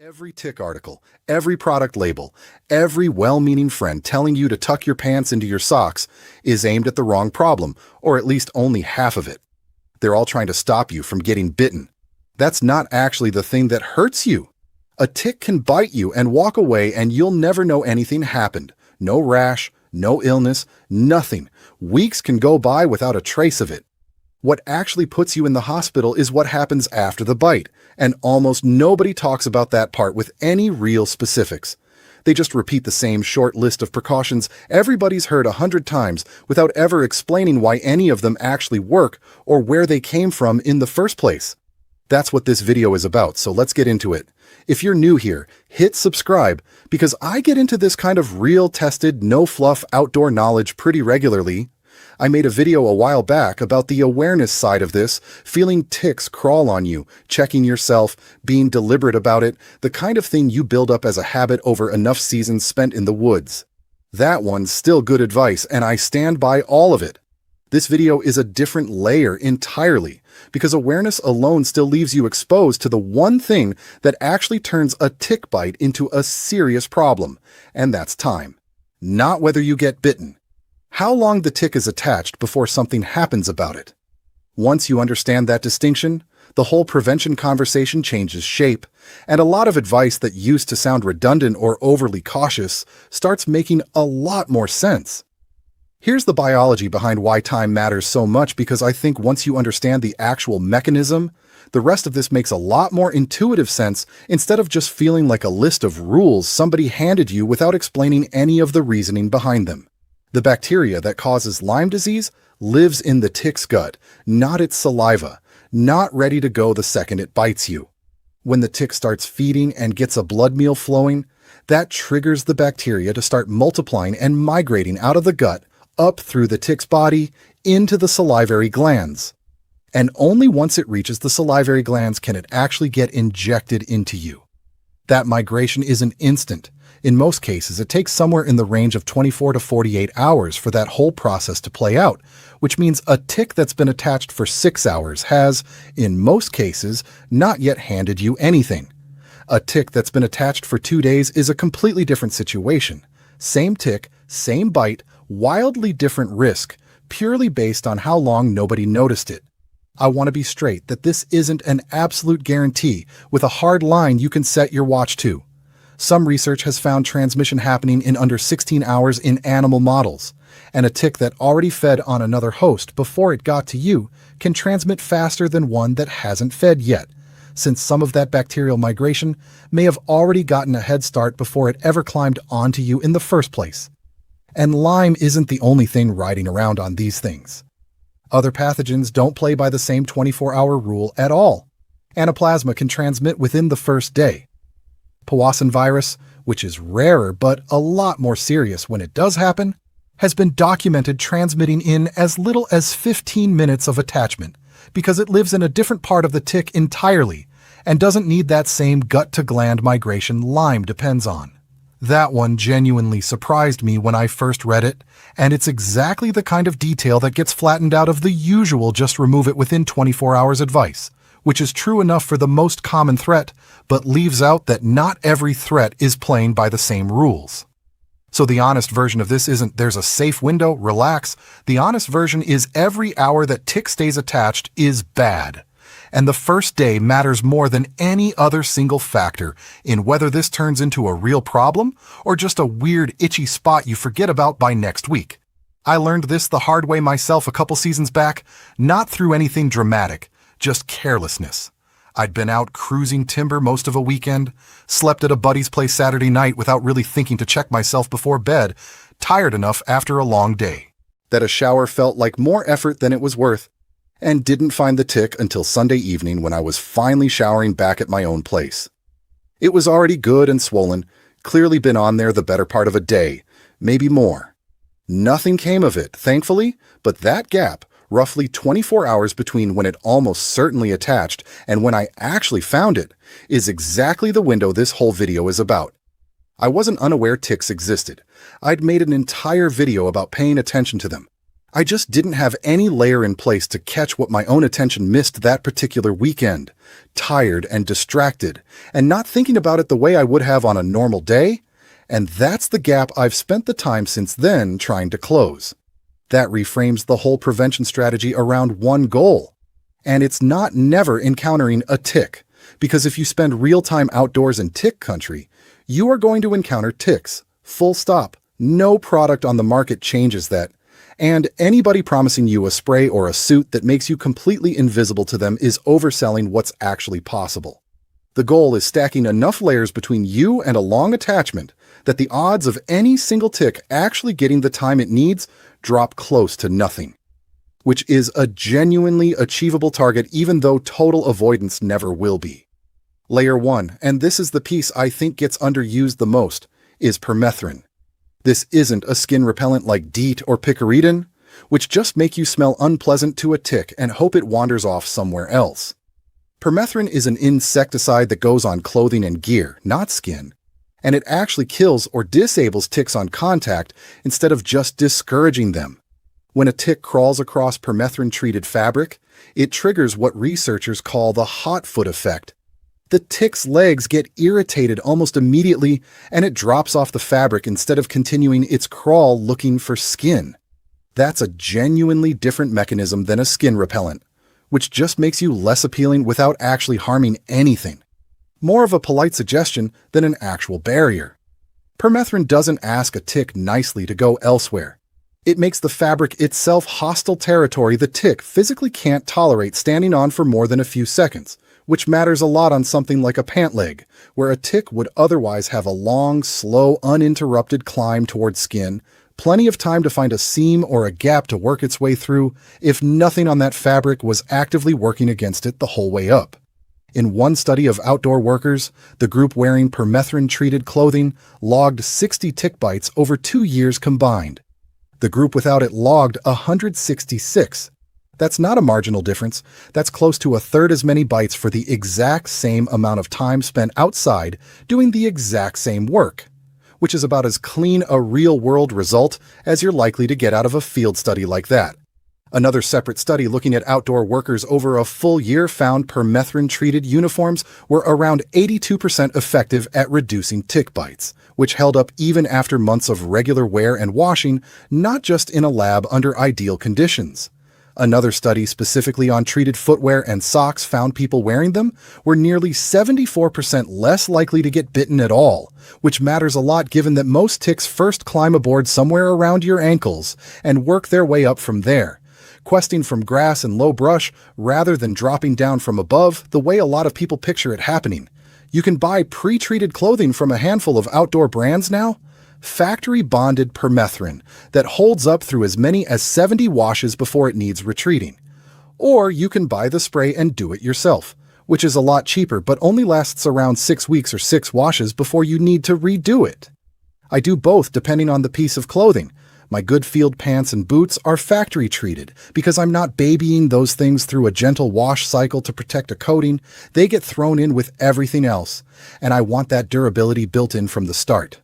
Every tick article, every product label, every well-meaning friend telling you to tuck your pants into your socks is aimed at the wrong problem, or at least only half of it. They're all trying to stop you from getting bitten. That's not actually the thing that hurts you. A tick can bite you and walk away and you'll never know anything happened. No rash, no illness, nothing. Weeks can go by without a trace of it. What actually puts you in the hospital is what happens after the bite, and almost nobody talks about that part with any real specifics. They just repeat the same short list of precautions everybody's heard 100 times without ever explaining why any of them actually work or where they came from in the first place. That's what this video is about, so let's get into it. If you're new here, hit subscribe, because I get into this kind of real tested, no-fluff outdoor knowledge pretty regularly. I made a video a while back about the awareness side of this, feeling ticks crawl on you, checking yourself, being deliberate about it, the kind of thing you build up as a habit over enough seasons spent in the woods. That one's still good advice, and I stand by all of it. This video is a different layer entirely, because awareness alone still leaves you exposed to the one thing that actually turns a tick bite into a serious problem, and that's time. Not whether you get bitten. How long the tick is attached before something happens about it. Once you understand that distinction, the whole prevention conversation changes shape, and a lot of advice that used to sound redundant or overly cautious starts making a lot more sense. Here's the biology behind why time matters so much, because I think once you understand the actual mechanism, the rest of this makes a lot more intuitive sense instead of just feeling like a list of rules somebody handed you without explaining any of the reasoning behind them. The bacteria that causes Lyme disease lives in the tick's gut, not its saliva, not ready to go the second it bites you. When the tick starts feeding and gets a blood meal flowing, that triggers the bacteria to start multiplying and migrating out of the gut, up through the tick's body, into the salivary glands. And only once it reaches the salivary glands can it actually get injected into you. That migration isn't instant. In most cases, it takes somewhere in the range of 24 to 48 hours for that whole process to play out, which means a tick that's been attached for 6 hours has, in most cases, not yet handed you anything. A tick that's been attached for 2 days is a completely different situation. Same tick, same bite, wildly different risk, purely based on how long nobody noticed it. I want to be straight that this isn't an absolute guarantee with a hard line you can set your watch to. Some research has found transmission happening in under 16 hours in animal models, and a tick that already fed on another host before it got to you can transmit faster than one that hasn't fed yet, since some of that bacterial migration may have already gotten a head start before it ever climbed onto you in the first place. And Lyme isn't the only thing riding around on these things. Other pathogens don't play by the same 24-hour rule at all. Anaplasma can transmit within the first day. Powassan virus, which is rarer but a lot more serious when it does happen, has been documented transmitting in as little as 15 minutes of attachment because it lives in a different part of the tick entirely and doesn't need that same gut-to-gland migration Lyme depends on. That one genuinely surprised me when I first read it, and it's exactly the kind of detail that gets flattened out of the usual just remove it within 24 hours advice, which is true enough for the most common threat, but leaves out that not every threat is playing by the same rules. So the honest version of this isn't there's a safe window, relax. The honest version is every hour that tick stays attached is bad. And the first day matters more than any other single factor in whether this turns into a real problem or just a weird itchy spot you forget about by next week. I learned this the hard way myself a couple seasons back, not through anything dramatic, just carelessness. I'd been out cruising timber most of a weekend, slept at a buddy's place Saturday night without really thinking to check myself before bed, tired enough after a long day that a shower felt like more effort than it was worth, and didn't find the tick until Sunday evening when I was finally showering back at my own place. It was already good and swollen, clearly been on there the better part of a day, maybe more. Nothing came of it, thankfully, but that gap, roughly 24 hours between when it almost certainly attached and when I actually found it, is exactly the window this whole video is about. I wasn't unaware ticks existed. I'd made an entire video about paying attention to them. I just didn't have any layer in place to catch what my own attention missed that particular weekend. Tired and distracted, and not thinking about it the way I would have on a normal day. And that's the gap I've spent the time since then trying to close. That reframes the whole prevention strategy around one goal. And it's not never encountering a tick, because if you spend real time outdoors in tick country, you are going to encounter ticks. Full stop. No product on the market changes that. And anybody promising you a spray or a suit that makes you completely invisible to them is overselling what's actually possible. The goal is stacking enough layers between you and a long attachment that the odds of any single tick actually getting the time it needs drop close to nothing, which is a genuinely achievable target even though total avoidance never will be. Layer 1, and this is the piece I think gets underused the most, is permethrin. This isn't a skin repellent like DEET or picaridin, which just make you smell unpleasant to a tick and hope it wanders off somewhere else. Permethrin is an insecticide that goes on clothing and gear, not skin, and it actually kills or disables ticks on contact instead of just discouraging them. When a tick crawls across permethrin-treated fabric, it triggers what researchers call the hot foot effect. The tick's legs get irritated almost immediately, and it drops off the fabric instead of continuing its crawl looking for skin. That's a genuinely different mechanism than a skin repellent, which just makes you less appealing without actually harming anything. More of a polite suggestion than an actual barrier. Permethrin doesn't ask a tick nicely to go elsewhere. It makes the fabric itself hostile territory the tick physically can't tolerate standing on for more than a few seconds, which matters a lot on something like a pant leg, where a tick would otherwise have a long, slow, uninterrupted climb towards skin, plenty of time to find a seam or a gap to work its way through if nothing on that fabric was actively working against it the whole way up. In one study of outdoor workers, the group wearing permethrin-treated clothing logged 60 tick bites over 2 years combined. The group without it logged 166. That's not a marginal difference. That's close to a third as many bites for the exact same amount of time spent outside doing the exact same work, which is about as clean a real-world result as you're likely to get out of a field study like that. Another separate study looking at outdoor workers over a full year found permethrin-treated uniforms were around 82% effective at reducing tick bites, which held up even after months of regular wear and washing, not just in a lab under ideal conditions. Another study specifically on treated footwear and socks found people wearing them were nearly 74% less likely to get bitten at all, which matters a lot given that most ticks first climb aboard somewhere around your ankles and work their way up from there, questing from grass and low brush rather than dropping down from above the way a lot of people picture it happening. You can buy pre-treated clothing from a handful of outdoor brands now. Factory-bonded permethrin that holds up through as many as 70 washes before it needs retreating. Or you can buy the spray and do it yourself, which is a lot cheaper but only lasts around 6 weeks or 6 washes before you need to redo it. I do both depending on the piece of clothing. My good field pants and boots are factory-treated because I'm not babying those things through a gentle wash cycle to protect a coating. They get thrown in with everything else, and I want that durability built in from the start.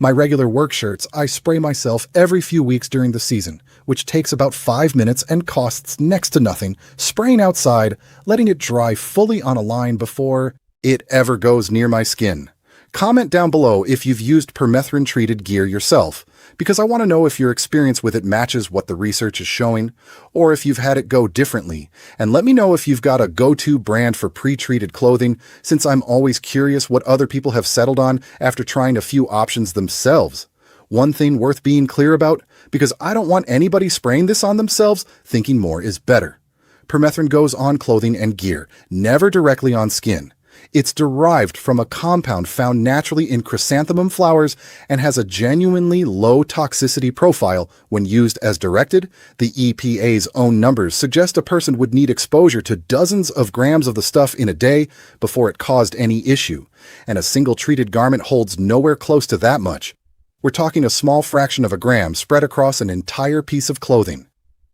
My regular work shirts, I spray myself every few weeks during the season, which takes about 5 minutes and costs next to nothing, spraying outside, letting it dry fully on a line before it ever goes near my skin. Comment down below if you've used permethrin-treated gear yourself, because I want to know if your experience with it matches what the research is showing, or if you've had it go differently, and let me know if you've got a go-to brand for pre-treated clothing, since I'm always curious what other people have settled on after trying a few options themselves. One thing worth being clear about, because I don't want anybody spraying this on themselves thinking more is better. Permethrin goes on clothing and gear, never directly on skin. It's derived from a compound found naturally in chrysanthemum flowers and has a genuinely low toxicity profile when used as directed. The EPA's own numbers suggest a person would need exposure to dozens of grams of the stuff in a day before it caused any issue, and a single treated garment holds nowhere close to that much. We're talking a small fraction of a gram spread across an entire piece of clothing.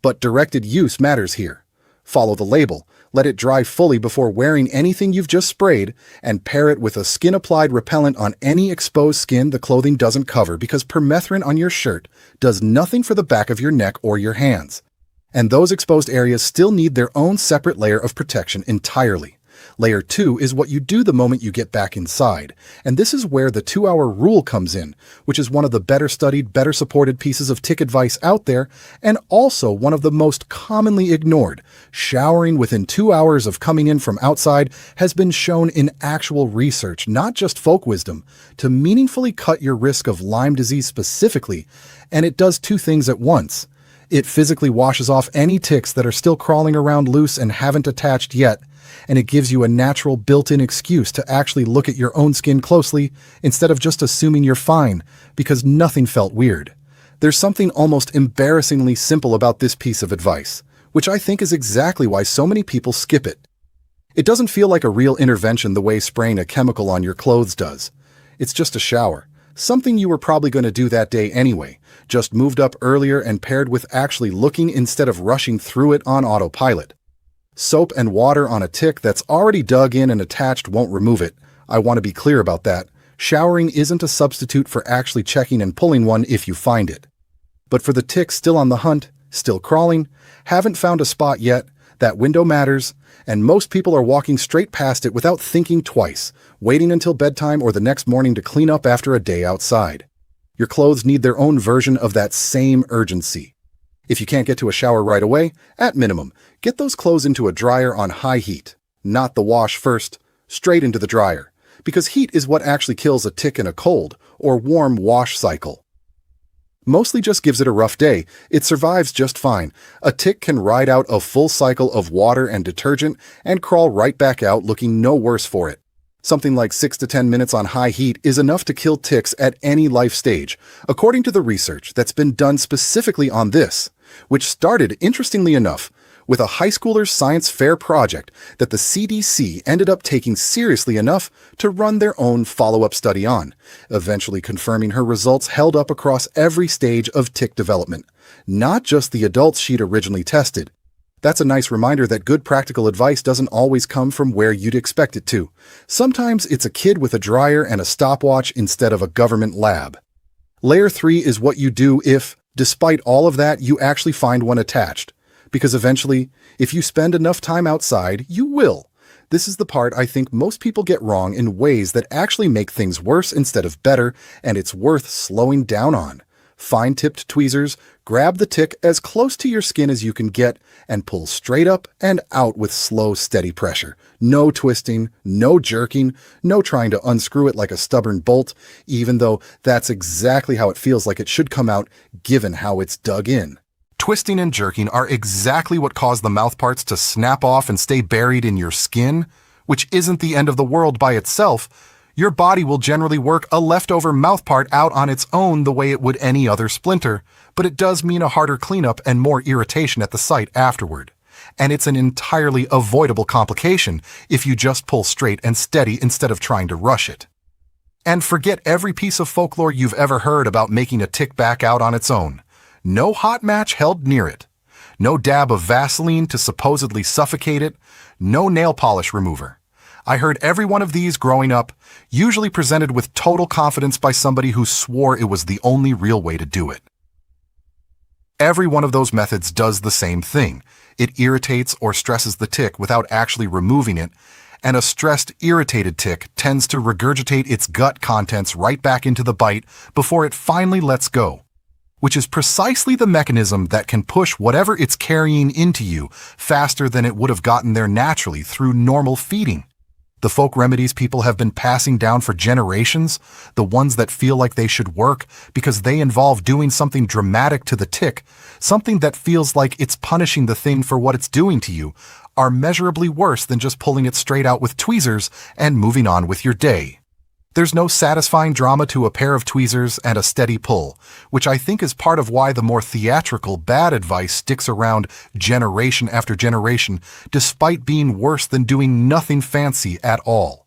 But directed use matters here. Follow the label. Let it dry fully before wearing anything you've just sprayed, and pair it with a skin-applied repellent on any exposed skin the clothing doesn't cover, because permethrin on your shirt does nothing for the back of your neck or your hands. And those exposed areas still need their own separate layer of protection entirely. Layer 2 is what you do the moment you get back inside, and this is where the 2-hour rule comes in, which is one of the better studied, better supported pieces of tick advice out there, and also one of the most commonly ignored. Showering within 2 hours of coming in from outside has been shown in actual research, not just folk wisdom, to meaningfully cut your risk of Lyme disease specifically, and it does two things at once. It physically washes off any ticks that are still crawling around loose and haven't attached yet, and it gives you a natural built-in excuse to actually look at your own skin closely instead of just assuming you're fine, because nothing felt weird. There's something almost embarrassingly simple about this piece of advice, which I think is exactly why so many people skip it. It doesn't feel like a real intervention the way spraying a chemical on your clothes does. It's just a shower, something you were probably going to do that day anyway, just moved up earlier and paired with actually looking instead of rushing through it on autopilot. Soap and water on a tick that's already dug in and attached won't remove it. I want to be clear about that. Showering isn't a substitute for actually checking and pulling one if you find it. But for the tick still on the hunt, still crawling, haven't found a spot yet, that window matters, and most people are walking straight past it without thinking twice, waiting until bedtime or the next morning to clean up after a day outside. Your clothes need their own version of that same urgency. If you can't get to a shower right away, at minimum, get those clothes into a dryer on high heat. Not the wash first, straight into the dryer, because heat is what actually kills a tick in a cold or warm wash cycle. Mostly just gives it a rough day. It survives just fine. A tick can ride out a full cycle of water and detergent and crawl right back out looking no worse for it. Something like 6 to 10 minutes on high heat is enough to kill ticks at any life stage, according to the research that's been done specifically on this, which started, interestingly enough, with a high schooler's science fair project that the CDC ended up taking seriously enough to run their own follow-up study on, eventually confirming her results held up across every stage of tick development, not just the adults she'd originally tested. That's a nice reminder that good practical advice doesn't always come from where you'd expect it to. Sometimes it's a kid with a dryer and a stopwatch instead of a government lab. Layer 3 is what you do if, despite all of that, you actually find one attached. Because eventually, if you spend enough time outside, you will. This is the part I think most people get wrong in ways that actually make things worse instead of better, and it's worth slowing down on. Fine-tipped tweezers, grab the tick as close to your skin as you can get, and pull straight up and out with slow, steady pressure. No twisting, no jerking, no trying to unscrew it like a stubborn bolt, even though that's exactly how it feels like it should come out, given how it's dug in. Twisting and jerking are exactly what cause the mouthparts to snap off and stay buried in your skin, which isn't the end of the world by itself. Your body will generally work a leftover mouthpart out on its own the way it would any other splinter, but it does mean a harder cleanup and more irritation at the site afterward. And it's an entirely avoidable complication if you just pull straight and steady instead of trying to rush it. And forget every piece of folklore you've ever heard about making a tick back out on its own. No hot match held near it. No dab of Vaseline to supposedly suffocate it. No nail polish remover. I heard every one of these growing up, usually presented with total confidence by somebody who swore it was the only real way to do it. Every one of those methods does the same thing. It irritates or stresses the tick without actually removing it, and a stressed, irritated tick tends to regurgitate its gut contents right back into the bite before it finally lets go, which is precisely the mechanism that can push whatever it's carrying into you faster than it would have gotten there naturally through normal feeding. The folk remedies people have been passing down for generations, the ones that feel like they should work because they involve doing something dramatic to the tick, something that feels like it's punishing the thing for what it's doing to you, are measurably worse than just pulling it straight out with tweezers and moving on with your day. There's no satisfying drama to a pair of tweezers and a steady pull, which I think is part of why the more theatrical bad advice sticks around generation after generation, despite being worse than doing nothing fancy at all.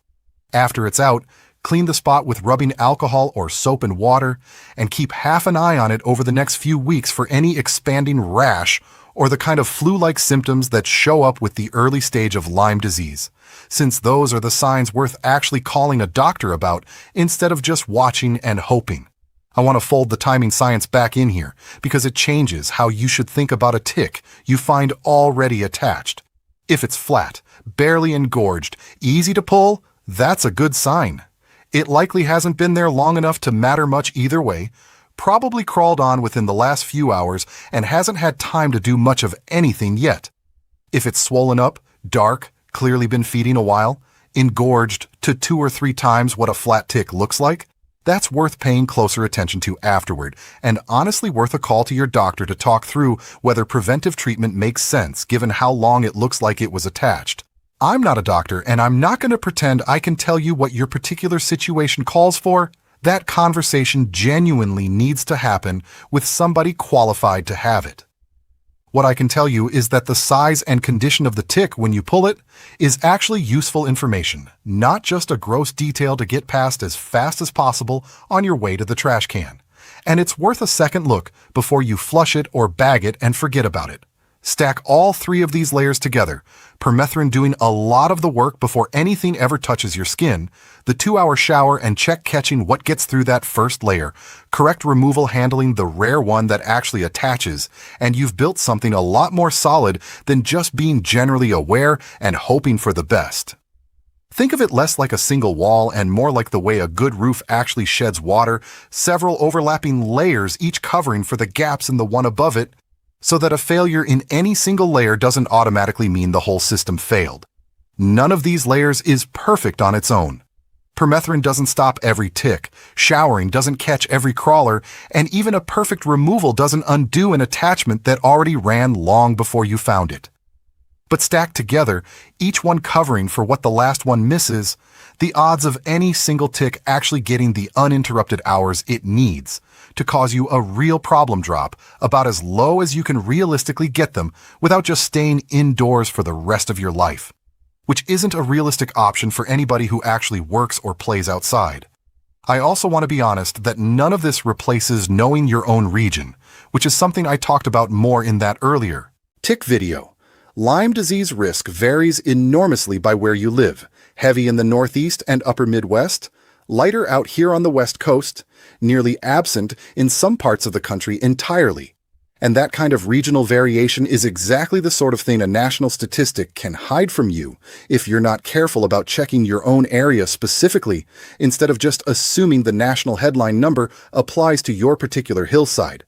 After it's out, clean the spot with rubbing alcohol or soap and water, and keep half an eye on it over the next few weeks for any expanding rash or the kind of flu-like symptoms that show up with the early stage of Lyme disease, since those are the signs worth actually calling a doctor about instead of just watching and hoping. I want to fold the timing science back in here because it changes how you should think about a tick you find already attached. If it's flat, barely engorged, easy to pull, that's a good sign. It likely hasn't been there long enough to matter much either way, probably crawled on within the last few hours and hasn't had time to do much of anything yet. If it's swollen up, dark, clearly been feeding a while, engorged to 2 or 3 times what a flat tick looks like, that's worth paying closer attention to afterward, and honestly worth a call to your doctor to talk through whether preventive treatment makes sense given how long it looks like it was attached. I'm not a doctor, and I'm not going to pretend I can tell you what your particular situation calls for. That conversation genuinely needs to happen with somebody qualified to have it. What I can tell you is that the size and condition of the tick when you pull it is actually useful information, not just a gross detail to get past as fast as possible on your way to the trash can. And it's worth a second look before you flush it or bag it and forget about it. Stack all 3 of these layers together, Permethrin doing a lot of the work before anything ever touches your skin, the 2-hour shower and check catching what gets through that first layer, correct removal handling the rare one that actually attaches, and you've built something a lot more solid than just being generally aware and hoping for the best. Think of it less like a single wall and more like the way a good roof actually sheds water, several overlapping layers each covering for the gaps in the one above it, so that a failure in any single layer doesn't automatically mean the whole system failed. None of these layers is perfect on its own. Permethrin doesn't stop every tick, showering doesn't catch every crawler, and even a perfect removal doesn't undo an attachment that already ran long before you found it. But stacked together, each one covering for what the last one misses, the odds of any single tick actually getting the uninterrupted hours it needs to cause you a real problem drop about as low as you can realistically get them without just staying indoors for the rest of your life, which isn't a realistic option for anybody who actually works or plays outside. I also want to be honest that none of this replaces knowing your own region, which is something I talked about more in that earlier tick video. Lyme disease risk varies enormously by where you live, heavy in the Northeast and upper Midwest, lighter out here on the West Coast, nearly absent in some parts of the country entirely. And that kind of regional variation is exactly the sort of thing a national statistic can hide from you if you're not careful about checking your own area specifically, instead of just assuming the national headline number applies to your particular hillside.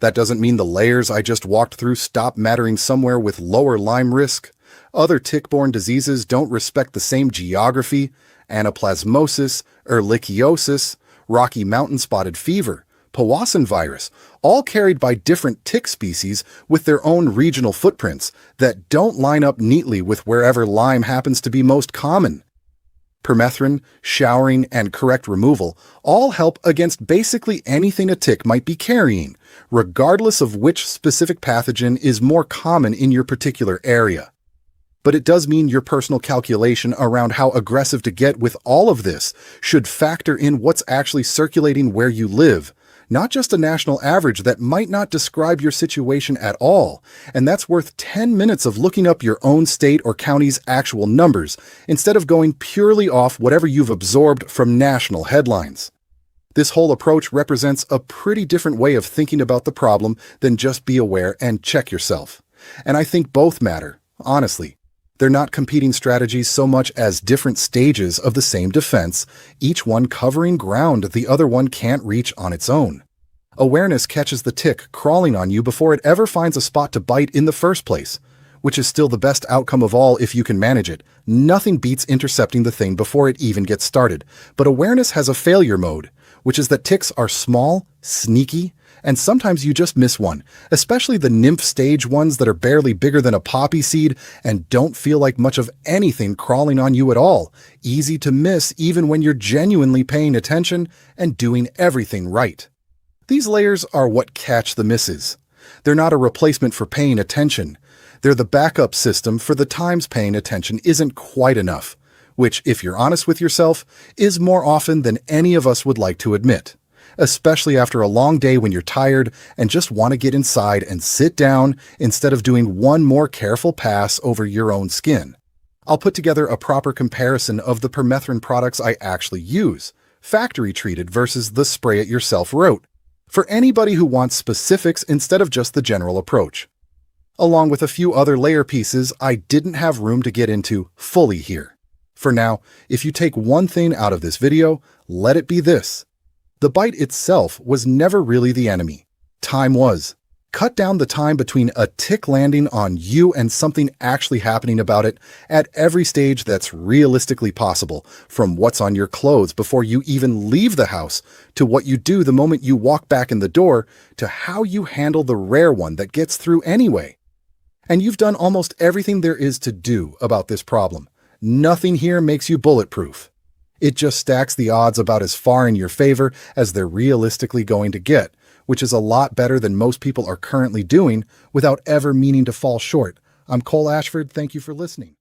That doesn't mean the layers I just walked through stop mattering somewhere with lower Lyme risk. Other tick-borne diseases don't respect the same geography: anaplasmosis, ehrlichiosis, Rocky Mountain spotted fever, Powassan virus, all carried by different tick species with their own regional footprints that don't line up neatly with wherever Lyme happens to be most common. Permethrin, showering, and correct removal all help against basically anything a tick might be carrying, regardless of which specific pathogen is more common in your particular area. But it does mean your personal calculation around how aggressive to get with all of this should factor in what's actually circulating where you live, not just a national average that might not describe your situation at all, and that's worth 10 minutes of looking up your own state or county's actual numbers, instead of going purely off whatever you've absorbed from national headlines. This whole approach represents a pretty different way of thinking about the problem than just be aware and check yourself. And I think both matter, honestly. They're not competing strategies so much as different stages of the same defense, each one covering ground the other one can't reach on its own. Awareness catches the tick crawling on you before it ever finds a spot to bite in the first place, which is still the best outcome of all if you can manage it. Nothing beats intercepting the thing before it even gets started. But awareness has a failure mode, which is that ticks are small, sneaky, and sometimes you just miss one, especially the nymph stage ones that are barely bigger than a poppy seed and don't feel like much of anything crawling on you at all, easy to miss even when you're genuinely paying attention and doing everything right. These layers are what catch the misses. They're not a replacement for paying attention. They're the backup system for the times paying attention isn't quite enough, which, if you're honest with yourself, is more often than any of us would like to admit. especially after a long day when you're tired and just want to get inside and sit down instead of doing one more careful pass over your own skin. I'll put together a proper comparison of the Permethrin products I actually use, factory-treated versus the spray-it-yourself route, for anybody who wants specifics instead of just the general approach. Along with a few other layer pieces I didn't have room to get into fully here. For now, if you take one thing out of this video, let it be this. The bite itself was never really the enemy. Time was. Cut down the time between a tick landing on you and something actually happening about it at every stage that's realistically possible, from what's on your clothes before you even leave the house, to what you do the moment you walk back in the door, to how you handle the rare one that gets through anyway. And you've done almost everything there is to do about this problem. Nothing here makes you bulletproof. It just stacks the odds about as far in your favor as they're realistically going to get, which is a lot better than most people are currently doing without ever meaning to fall short. I'm Cole Ashford. Thank you for listening.